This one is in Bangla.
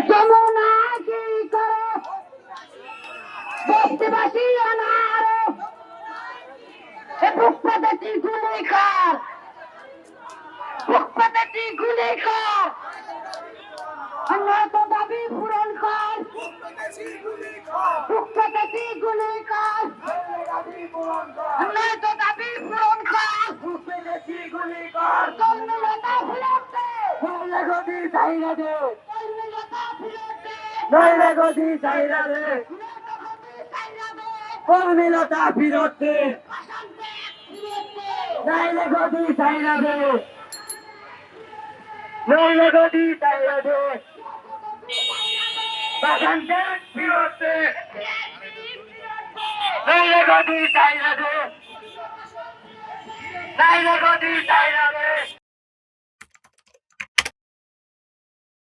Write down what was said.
যমুনা কি করো বস্তিবাসী অনাহারে বুক পাতাটি গুলি খার বুক পাতাটি গুলি খার নয়তো দাবি পূরণ কর বুক পাতাটি গুলি খার নয়তো দাবি পূরণ কর কর্মলতা ফিরতে গদি চাইরা দে নইলে গদি চাইরা দে কর্মলতা ফিরতে নইলে গদি চাইরা দে নইলে গদি চাইরা দে বাসন্তে ফিরতে নইলে গদি চাইরা দে নইলে গদি চাইরা